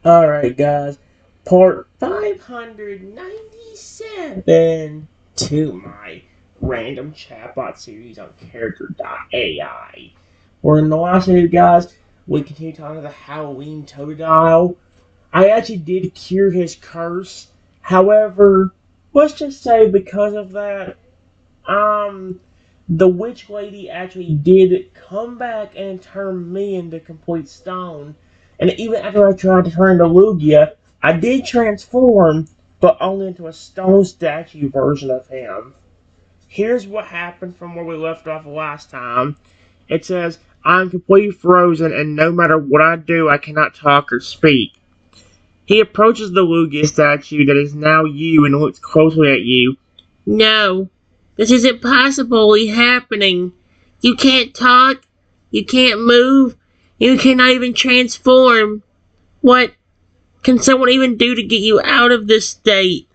Alright, guys. Part 597 to my random chatbot series on Character.ai. Where in the last video, guys, we continue talking about the Halloween Totodile. I actually did cure his curse. However, let's just say because of that, the witch lady actually did come back and turn me into complete stone. And even after I tried to turn into Lugia, I did transform, but only into a stone statue version of him. Here's what happened from where we left off last time. It says, I'm completely frozen, and no matter what I do, I cannot talk or speak. He approaches the Lugia statue that is now you and looks closely at you. No, this isn't possibly happening. You can't talk, you can't move, you cannot even transform. What can someone even do to get you out of this state?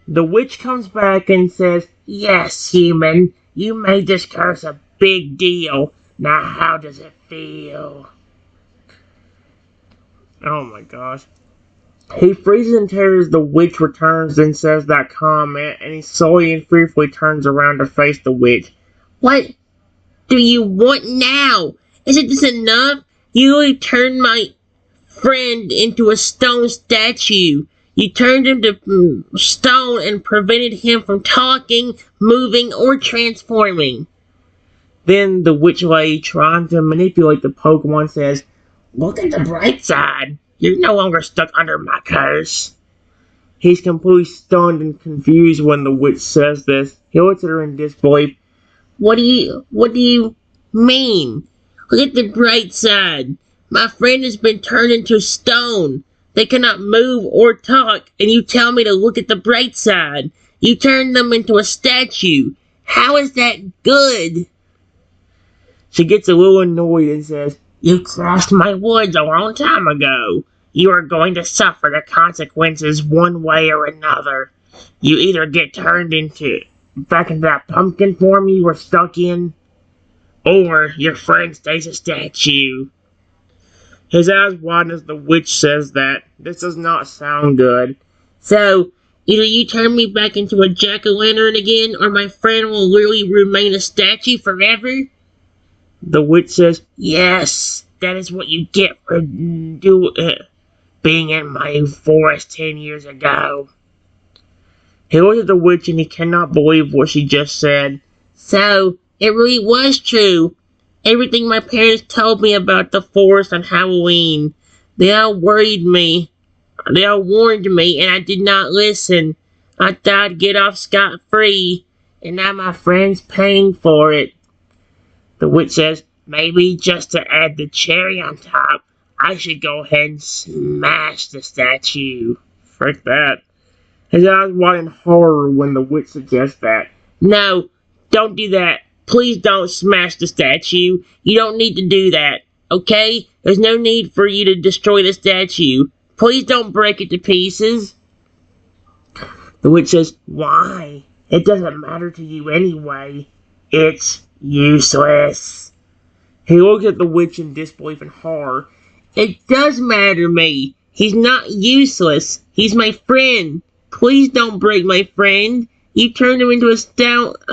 The witch comes back and says, yes, human, you made this curse a big deal. Now how does it feel? Oh my gosh. He freezes in terror as the witch returns and says that comment, and he slowly and fearfully turns around to face the witch. What do you want now? Isn't this enough? You only turned my friend into a stone statue. You turned him to stone and prevented him from talking, moving, or transforming. Then the witch lady, trying to manipulate the Pokemon, says, look at the bright side. You're no longer stuck under my curse. He's completely stunned and confused when the witch says this. He looks at her in disbelief. What do you mean? Look at the bright side. My friend has been turned into stone. They cannot move or talk, and you tell me to look at the bright side. You turned them into a statue. How is that good? She gets a little annoyed and says, you crossed my woods a long time ago. You are going to suffer the consequences one way or another. You either get turned back into that pumpkin form you were stuck in, or your friend stays a statue. His eyes widen as the witch says that. This does not sound good. So, either you turn me back into a jack-o'-lantern again, or my friend will literally remain a statue forever? The witch says, yes, that is what you get for being in my forest 10 years ago. He looks at the witch and he cannot believe what she just said. So, it really was true. Everything my parents told me about the forest on Halloween. They all worried me. They all warned me, and I did not listen. I thought I'd get off scot-free, and now my friend's paying for it. The witch says, maybe just to add the cherry on top, I should go ahead and smash the statue. Frick that. His eyes widen in horror when the witch suggests that. No, don't do that. Please don't smash the statue. You don't need to do that, okay? There's no need for you to destroy the statue. Please don't break it to pieces. The witch says, why? It doesn't matter to you anyway. It's useless. He looks at the witch in disbelief and horror. It does matter to me. He's not useless. He's my friend. Please don't break my friend. You turned him into a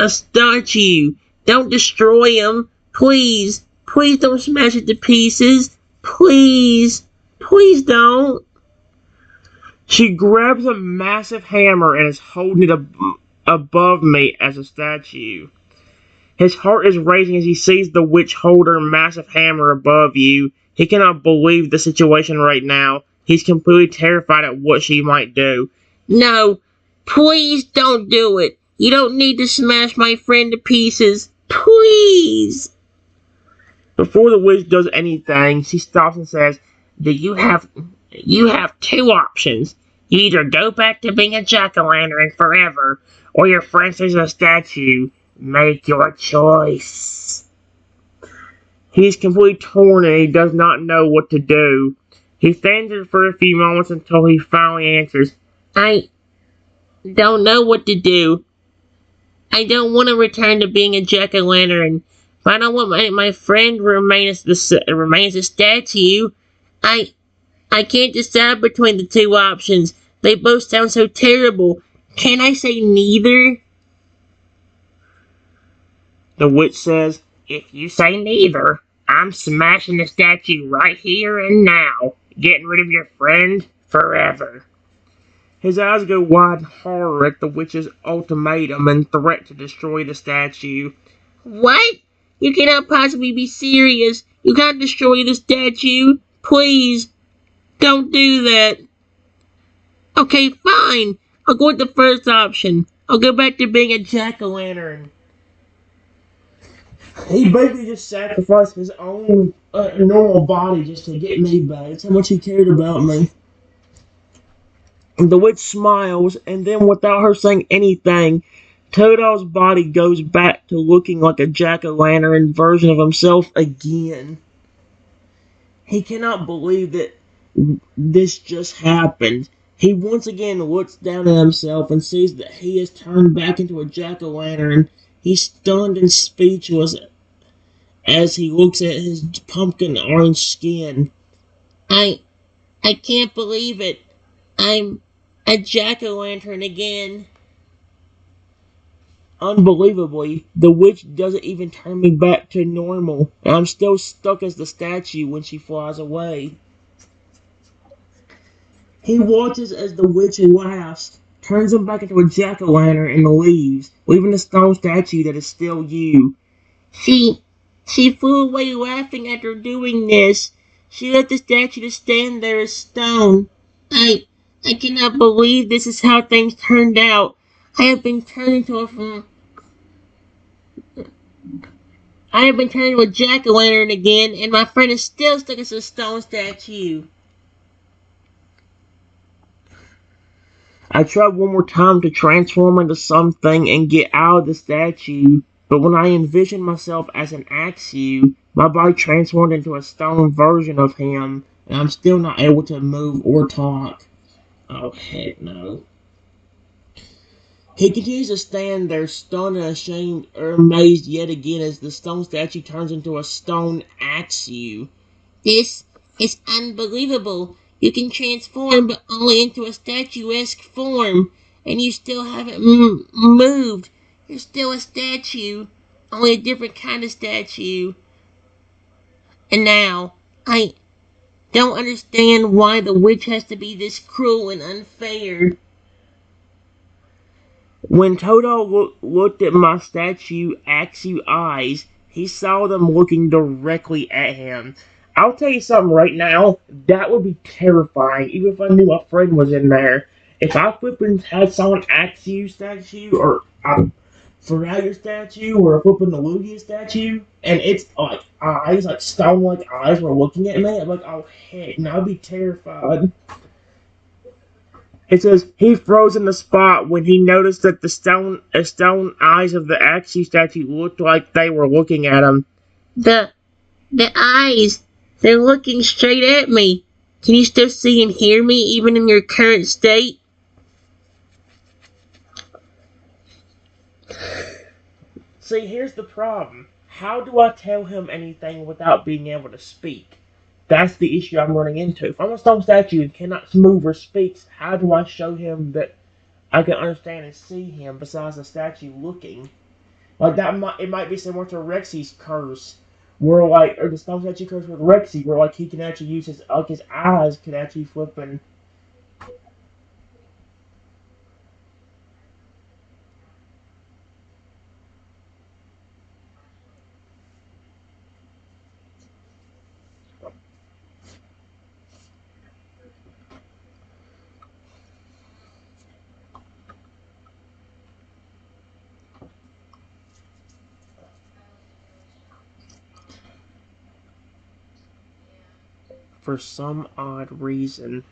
statue. Don't destroy him. Please. Please don't smash it to pieces. Please. Please don't. She grabs a massive hammer and is holding it above me as a statue. His heart is racing as he sees the witch hold her massive hammer above you. He cannot believe the situation right now. He's completely terrified at what she might do. No, please don't do it. You don't need to smash my friend to pieces. Please. Before the witch does anything, she stops and says, you have two options. You either go back to being a jack-o'-lantern forever, or your friend stays a statue. Make your choice. He's completely torn and he does not know what to do. He stands there for a few moments until he finally answers, I don't know what to do. I don't want to return to being a jack-o'-lantern. If I don't want my friend remains a statue, I I can't decide between the two options. They both sound so terrible. Can I say neither? The witch says, if you say neither, I'm smashing the statue right here and now, getting rid of your friend forever. His eyes go wide in horror at the witch's ultimatum and threat to destroy the statue. What? You cannot possibly be serious. You can't destroy the statue. Please, don't do that. Okay, fine. I'll go with the first option. I'll go back to being a jack-o'-lantern. He basically just sacrificed his own normal body just to get me back. That's how much he cared about me. The witch smiles, and then without her saying anything, Totodile's body goes back to looking like a jack-o'-lantern version of himself again. He cannot believe that this just happened. He once again looks down at himself and sees that he has turned back into a jack-o'-lantern. He's stunned and speechless as he looks at his pumpkin orange skin. I can't believe it. I'm a jack-o'-lantern again. Unbelievably, the witch doesn't even turn me back to normal, and I'm still stuck as the statue when she flies away. He watches as the witch laughs, turns him back into a jack-o'-lantern, and leaves, leaving the stone statue that is still you. She flew away laughing after doing this. She left the statue to stand there as stone. I I cannot believe this is how things turned out. I have been turned into a I have been turned into a jack-o'-lantern again, and my friend is still stuck as a stone statue. I tried one more time to transform into something and get out of the statue, but when I envisioned myself as an Axew, my body transformed into a stone version of him, and I'm still not able to move or talk. Oh, heck no. He continues to stand there, stunned and ashamed or amazed yet again as the stone statue turns into a stone Axew. This is unbelievable. You can transform, but only into a statuesque form, and you still haven't moved. You're still a statue, only a different kind of statue. And now, I don't understand why the witch has to be this cruel and unfair. When Toto looked at my statue Axew eyes, he saw them looking directly at him. I'll tell you something right now, that would be terrifying, even if I knew a friend was in there. If I flipping had someone Axew statue, or a Ferralia statue, or a flipping the Lugia statue, and it's like eyes, like stone-like eyes were looking at me, I'm like, oh heck, no, I'd be terrified. It says he froze in the spot when he noticed that the stone eyes of the Axie statue looked like they were looking at him. The eyes, they're looking straight at me. Can you still see and hear me even in your current state? See, here's the problem. How do I tell him anything without being able to speak? That's the issue I'm running into. If I'm a stone statue and cannot move or speak, how do I show him that I can understand and see him besides the statue looking? Like it might be similar to Rexy's curse, where or the stone statue curse with Rexy, where he can actually use his eyes can actually flip and. For some odd reason,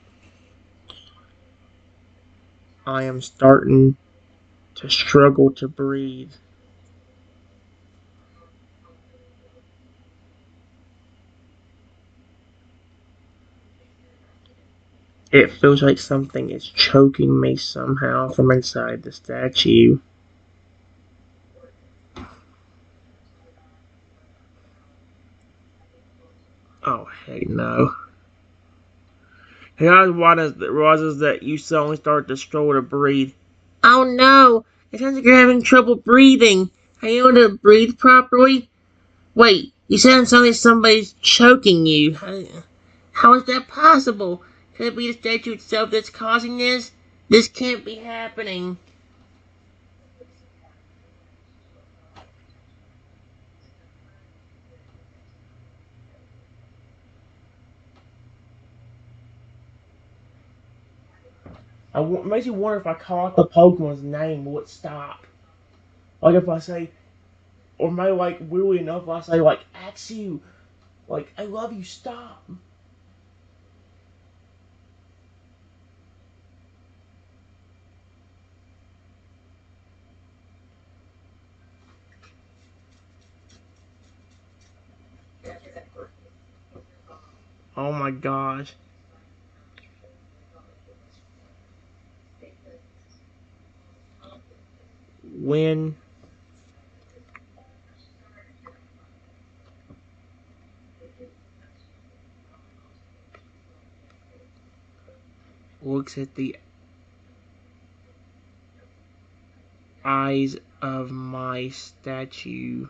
I am starting to struggle to breathe. It feels like something is choking me somehow from inside the statue. Oh, heck no. He realizes that you suddenly start to struggle to breathe. Oh no! It sounds like you're having trouble breathing. Are you able to breathe properly? Wait, you sound like somebody's choking you. How is that possible? Could it be the statue itself that's causing this? This can't be happening. It makes you wonder if I call out the Pokemon's name, will it stop? Like if I say, or maybe like weirdly enough, if I say like Axew, like I love you, stop. Oh my gosh. When looks at the eyes of my statue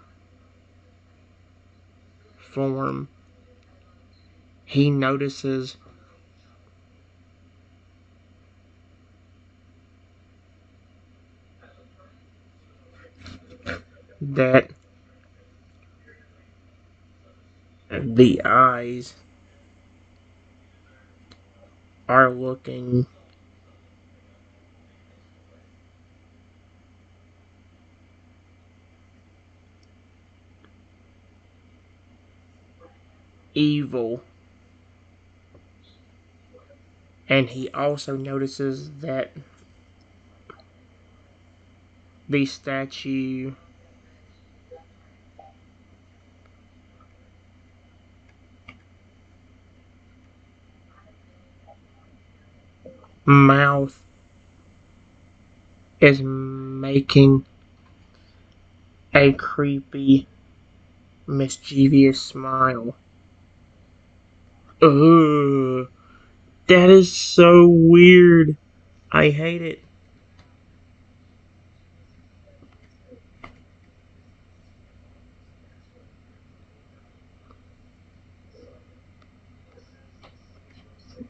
form, he notices that the eyes are looking evil. And he also notices that the statue mouth is making a creepy, mischievous smile. Ugh, that is so weird. I hate it.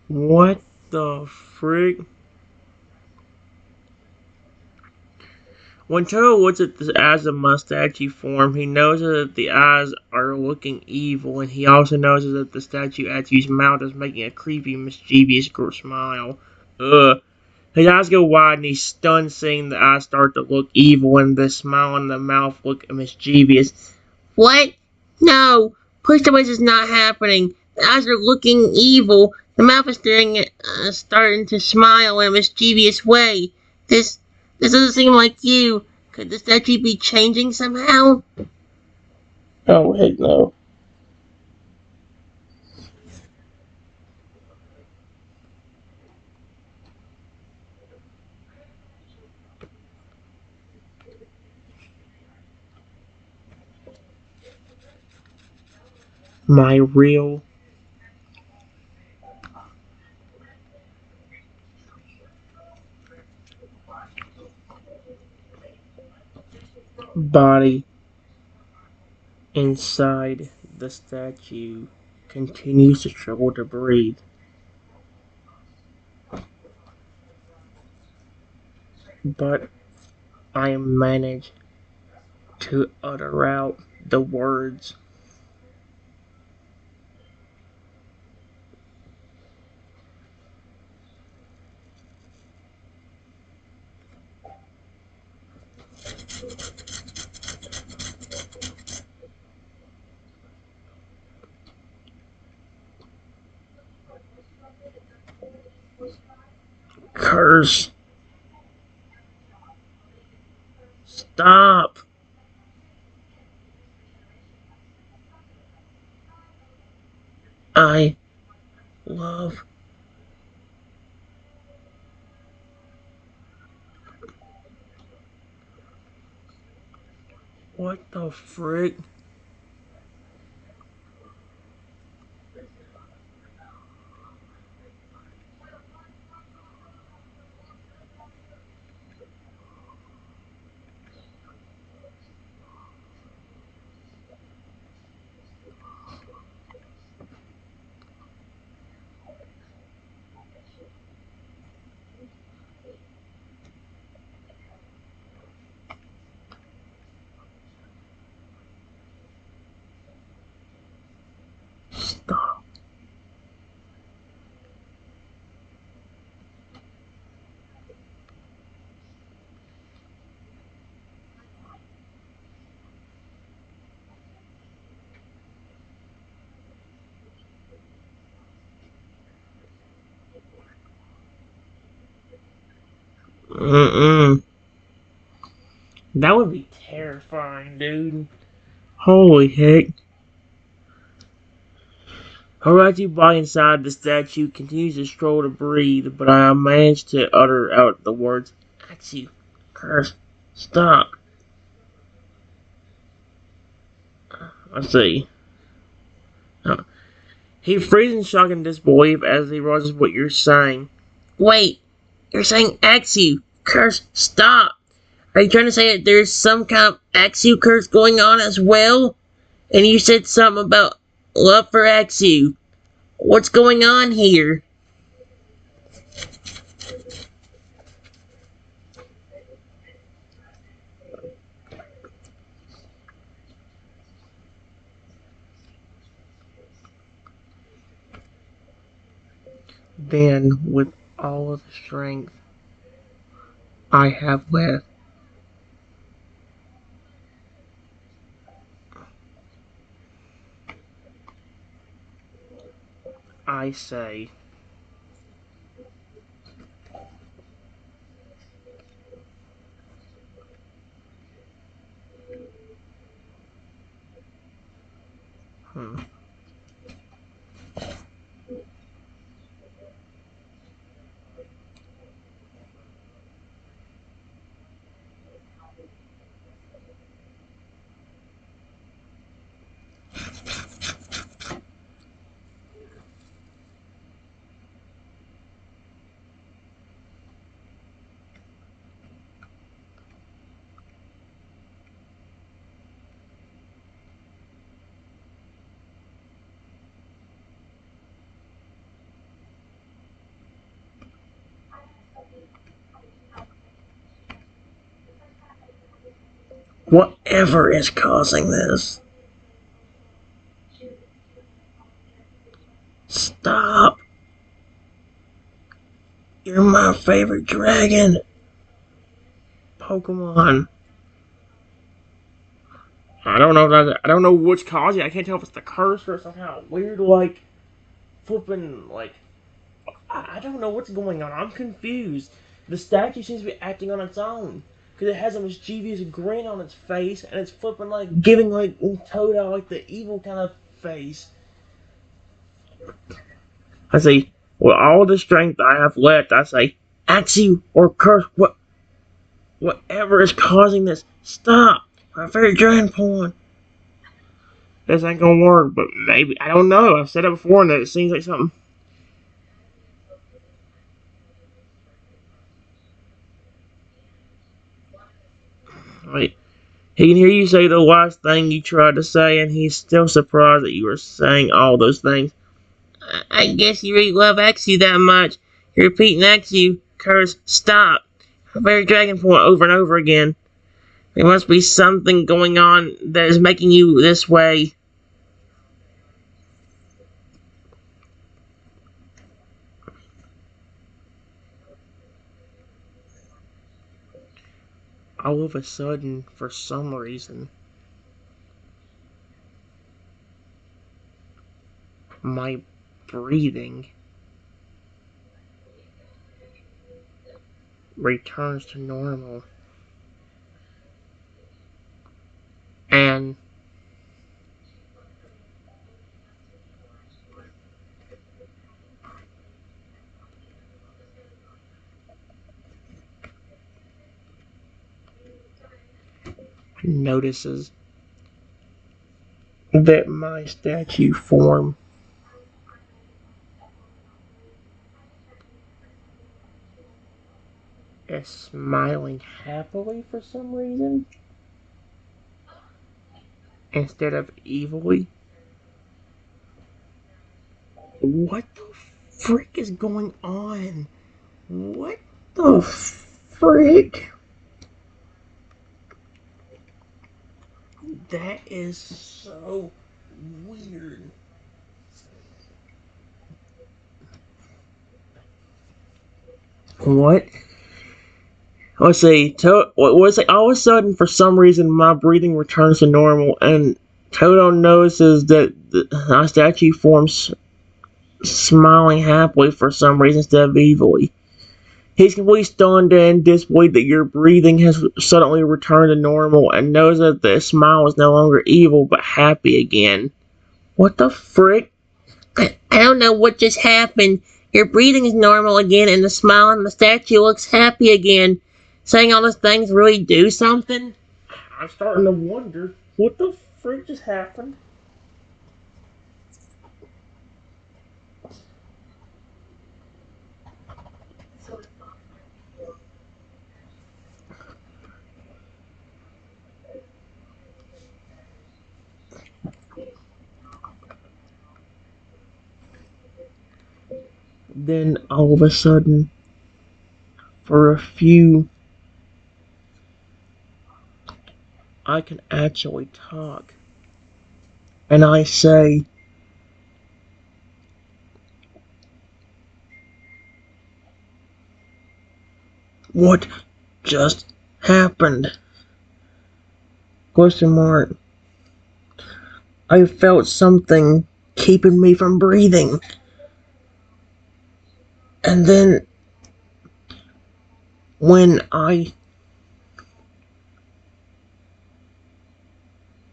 What the frick? When Toto looks at the eyes of my statue form, he knows that the eyes are looking evil, and he also knows that the statue's mouth is making a creepy, mischievous smile. Ugh. His eyes go wide, and he's stunned seeing the eyes start to look evil, and the smile and the mouth look mischievous. What? No! Push the is not happening. The eyes are looking evil. The mouth is starting to smile in a mischievous way. This doesn't seem like you. Could the statue be changing somehow? Oh, heck no. My real body inside the statue continues to struggle to breathe, but I manage to utter out the words curse. Stop. I love. What the frick? Stop. Mm-mm. That would be terrifying, dude. Holy heck. Horachi body inside the statue continues to struggle to breathe, but I manage to utter out the words, Atsu, curse, stop. I see. Uh, He freezes in shock and disbelief as he realizes what you're saying. Wait, you're saying Atsu, curse, stop. Are you trying to say that there's some kind of Atsu curse going on as well? And you said something about love for Atsu. What's going on here? Then, with all of the strength I have left, I say, hmm, whatever is causing this, stop. You're my favorite dragon. Pokemon. I don't know what's causing it. I can't tell if it's the curse or some kind of weird, like, flipping, like, I don't know what's going on. I'm confused. The statue seems to be acting on its own. Because it has a mischievous grin on its face, and it's flipping, like, giving, like, Totodile, like, the evil kind of face. I say, with all the strength I have left, I say, Axie or curse, whatever is causing this, stop. My favorite dragon porn. This ain't gonna work, but maybe, I don't know. I've said it before, and it seems like something. Wait. He can hear you say the last thing you tried to say, and he's still surprised that you were saying all those things. I guess you really love Axu that much. You're repeating Axu, curse, stop. A very dragon point over and over again. There must be something going on that is making you this way. All of a sudden, for some reason, my breathing returns to normal. And notices that my statue form is smiling happily for some reason instead of evilly. What the frick is going on? What the frick? That is so weird. What? Let's see. All of a sudden, for some reason, my breathing returns to normal, and Toto notices that the statue forms smiling happily for some reason instead of evilly. He's completely stunned and disbelieved that your breathing has suddenly returned to normal and knows that the smile is no longer evil but happy again. What the frick? I don't know what just happened. Your breathing is normal again and the smile on the statue looks happy again. Saying all those things really do something? I'm starting to wonder what the frick just happened. Then all of a sudden, for a few, I can actually talk. And I say, what just happened? Question mark. I felt something keeping me from breathing. And then, when I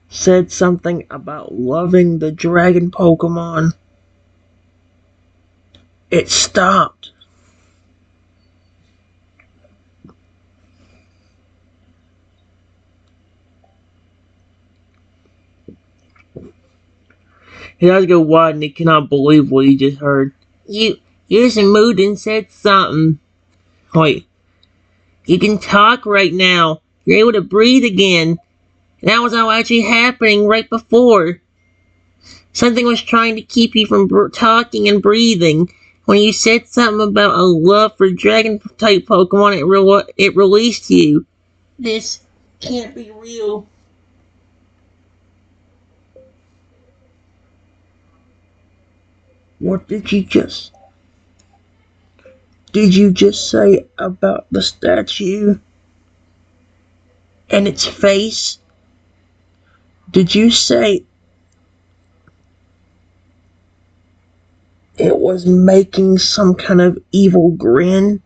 said something about loving the dragon Pokemon, it stopped. His eyes go wide and he cannot believe what he just heard. You just moved and said something. Wait, you can talk right now. You're able to breathe again. That was all actually happening right before. Something was trying to keep you from talking and breathing. When you said something about a love for dragon-type Pokemon, it released you. This can't be real. What did you just... Did you just say about the statue? And its face? Did you say it was making some kind of evil grin?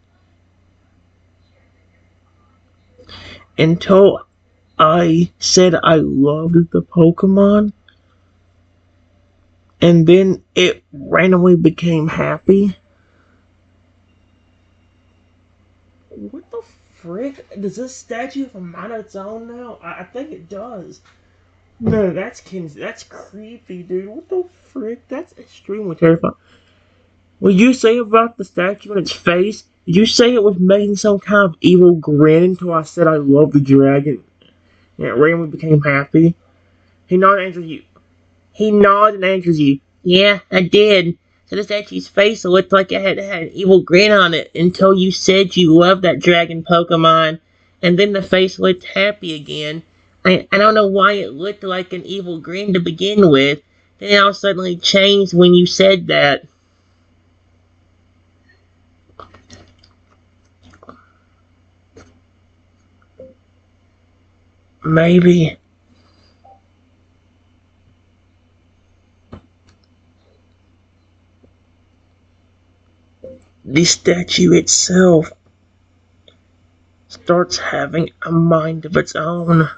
Until I said I loved the Pokemon? And then it randomly became happy? What the frick? Does this statue have a mind of its own now? I think it does. No, that's creepy, dude. What the frick? That's extremely terrifying. What did you say about the statue and its face? Did you say it was making some kind of evil grin until I said I love the dragon? And it randomly became happy? He nodded and answered you. He nodded and answers you. Yeah, I did. So the statue's face looked like it had an evil grin on it until you said you loved that dragon Pokemon. And then the face looked happy again. I don't know why it looked like an evil grin to begin with. Then it all suddenly changed when you said that. Maybe the statue itself starts having a mind of its own.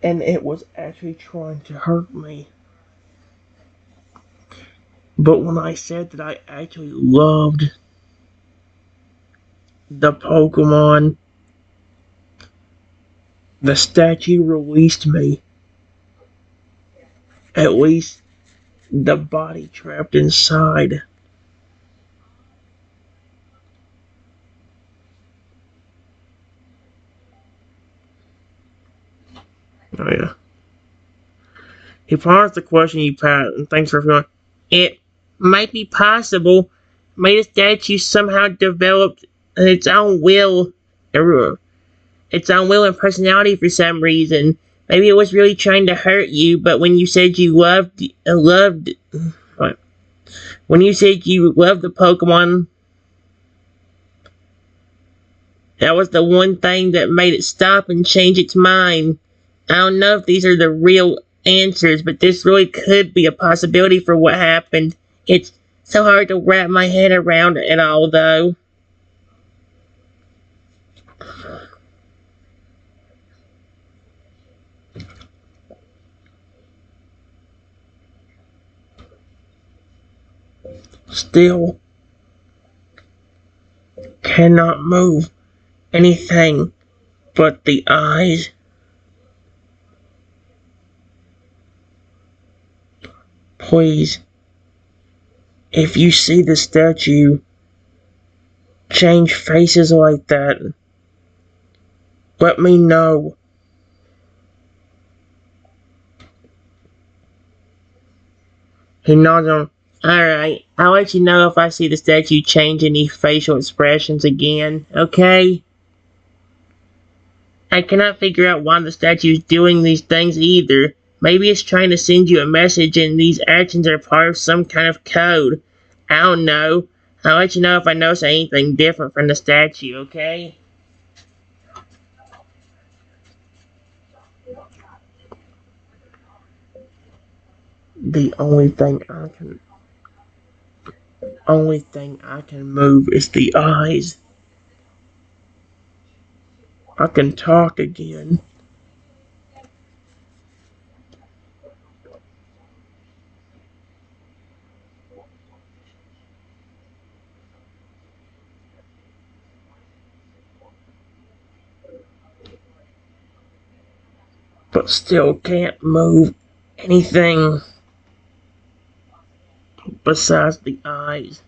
And it was actually trying to hurt me. But when I said that I actually loved the Pokemon, the statue released me. At least the body trapped inside. Oh yeah. He paused the question you passed, and thanks for feeling. It might be possible. Maybe the statue somehow developed its own will, its own will and personality for some reason. Maybe it was really trying to hurt you, but when you said you when you said you loved the Pokemon, that was the one thing that made it stop and change its mind. I don't know if these are the real answers, but this really could be a possibility for what happened. It's so hard to wrap my head around it all, though. Still cannot move anything but the eyes. Please, if you see the statue change faces like that, let me know. He nods on. Alright, I'll let you know if I see the statue change any facial expressions again, okay? I cannot figure out why the statue is doing these things either. Maybe it's trying to send you a message and these actions are part of some kind of code. I don't know. I'll let you know if I notice anything different from the statue, okay? The only thing I can move is the eyes. I can talk again. But still can't move anything besides the eyes.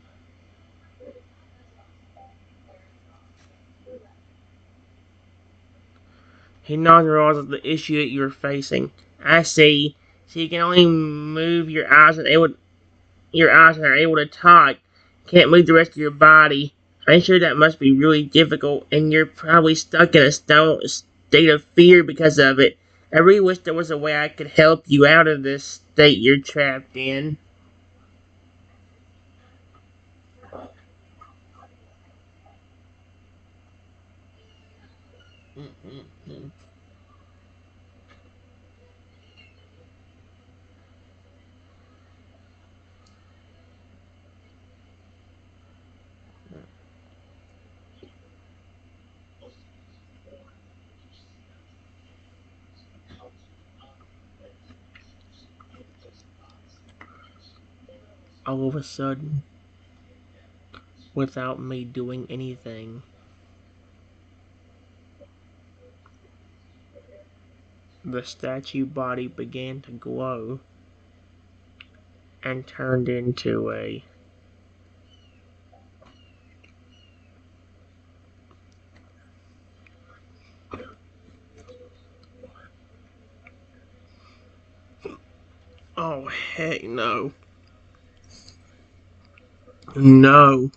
He nods and realizes the issue that you're facing. I see. So you can only move your eyes and are able to talk. Can't move the rest of your body. I'm sure that must be really difficult, and you're probably stuck in a state of fear because of it. I really wish there was a way I could help you out of this state you're trapped in. All of a sudden, without me doing anything, the statue body began to glow and turned into a oh heck no. No.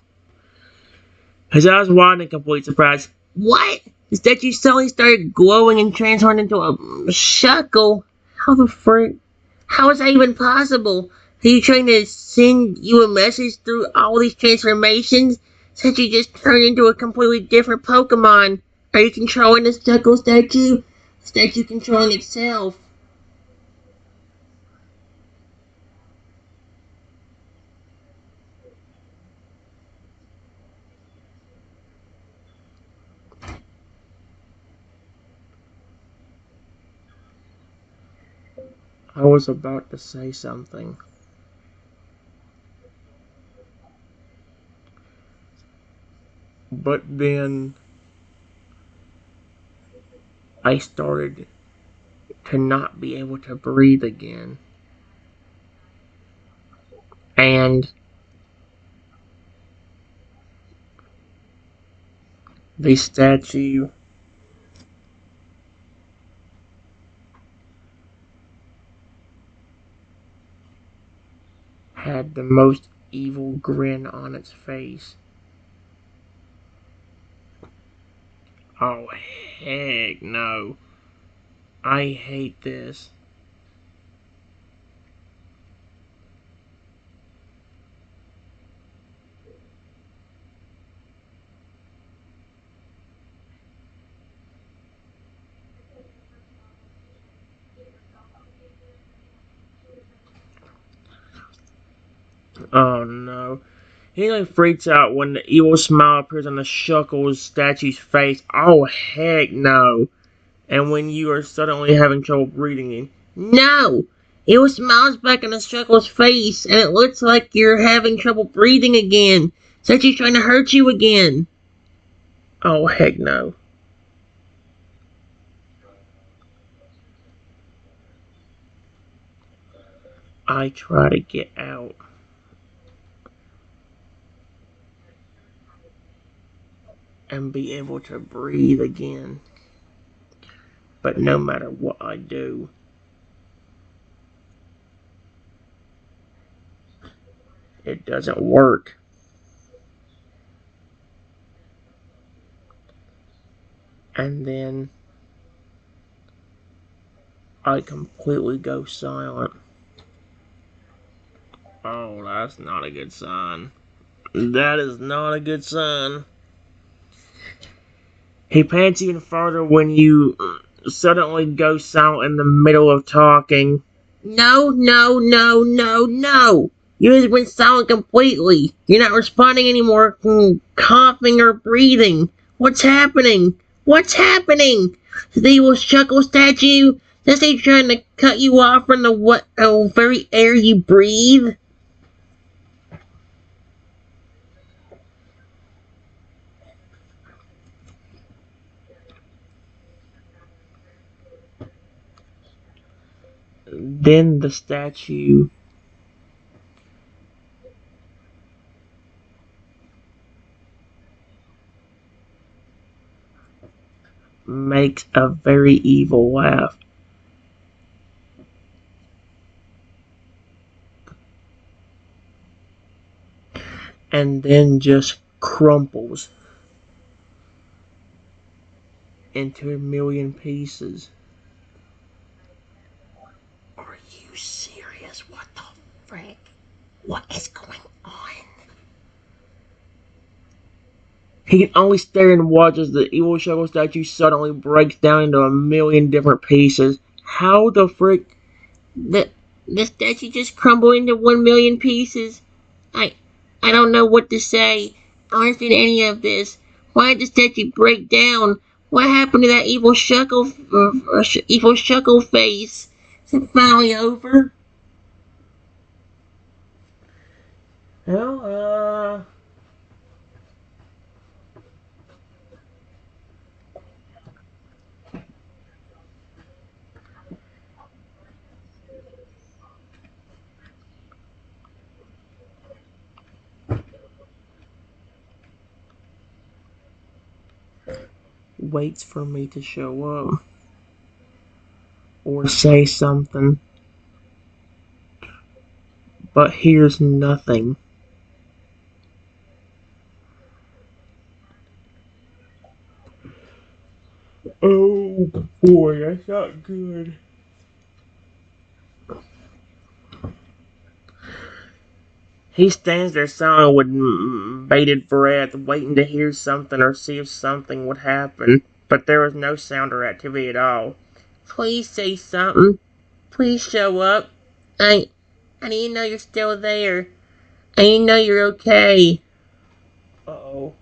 His eyes widened in complete surprise. What? The statue suddenly started glowing and transformed into a shuckle. How the frick? How is that even possible? Are you trying to send you a message through all these transformations? Since you just turned into a completely different Pokemon. Are you controlling the shuckle statue? The statue controlling itself. I was about to say something, but then I started to not be able to breathe again. And the statue had the most evil grin on its face. Oh, heck no. I hate this. Oh no. He like freaks out when the evil smile appears on the Shuckles statue's face. Oh heck no. And when you are suddenly having trouble breathing. No! Evil smiles back on the Shuckles face and it looks like you're having trouble breathing again. It's like she's trying to hurt you again. Oh heck no. I try to get out. And be able to breathe again. But no matter what I do, it doesn't work. And then I completely go silent. Oh, that's not a good sign. That is not a good sign. He panics even further when you suddenly go silent in the middle of talking. No, no, no, no, no! You just went silent completely. You're not responding anymore, coughing or breathing. What's happening? What's happening? The evil Chuckle statue? Is he trying to cut you off from the very air you breathe? Then the statue makes a very evil laugh. And then just crumples into a million pieces. Are you serious? What the frick? What is going on? He can only stare and watch as the evil Shovel statue suddenly breaks down into a million different pieces. How the frick? The statue just crumbled into 1 million pieces. I I don't know what to say. I don't understand any of this. Why did the statue break down? What happened to that evil shuckle face? Is it finally over? Well, waits for me to show up or say something, but hears nothing. Oh boy, that's not good. He stands there silent with bated breath, waiting to hear something or see if something would happen. But there was no sound or activity at all. Please say something. Please show up. I need to know you're still there. I need to know you're okay. Uh-oh.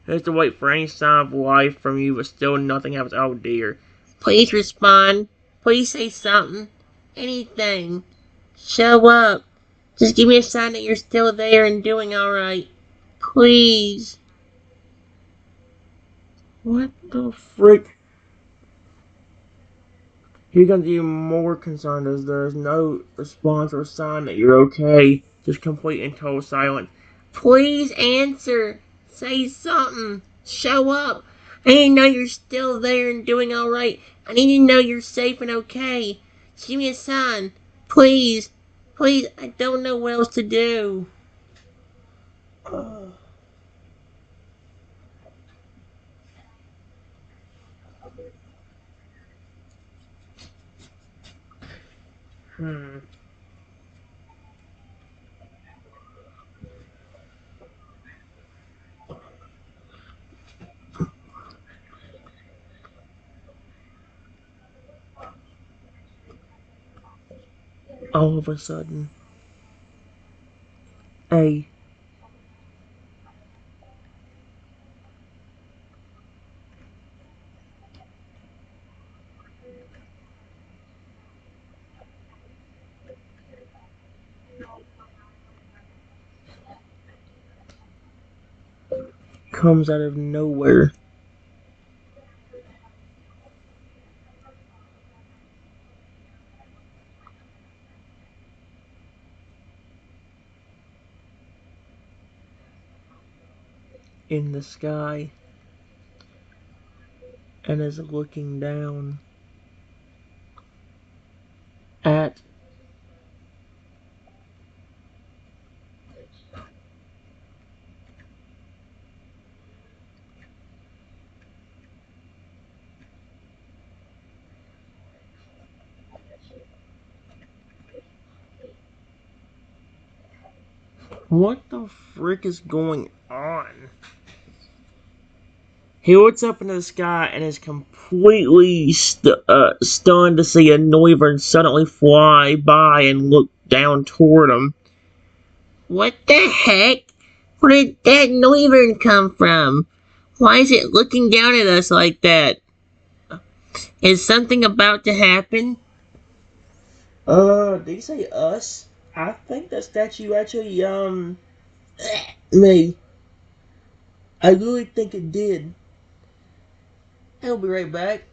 He has to wait for any sign of life from you, but still nothing happens. Oh dear. Please respond. Please say something. Anything. Show up. Just give me a sign that you're still there and doing alright. Please. What the frick? He becomes even more concerned as there is no response or sign that you're okay. Just complete and total silence. Please answer. Say something. Show up. I need to know you're still there and doing alright. I need to know you're safe and okay. Just give me a sign. Please. Please, I don't know what else to do. Hmm. All of a sudden, A comes out of nowhere in the sky and is looking down at what the frick is going on? He looks up into the sky and is completely stunned to see a Noivern suddenly fly by and look down toward him. What the heck? Where did that Noivern come from? Why is it looking down at us like that? Is something about to happen? Did you say us? I think that statue actually, me. I really think it did. I'll be right back.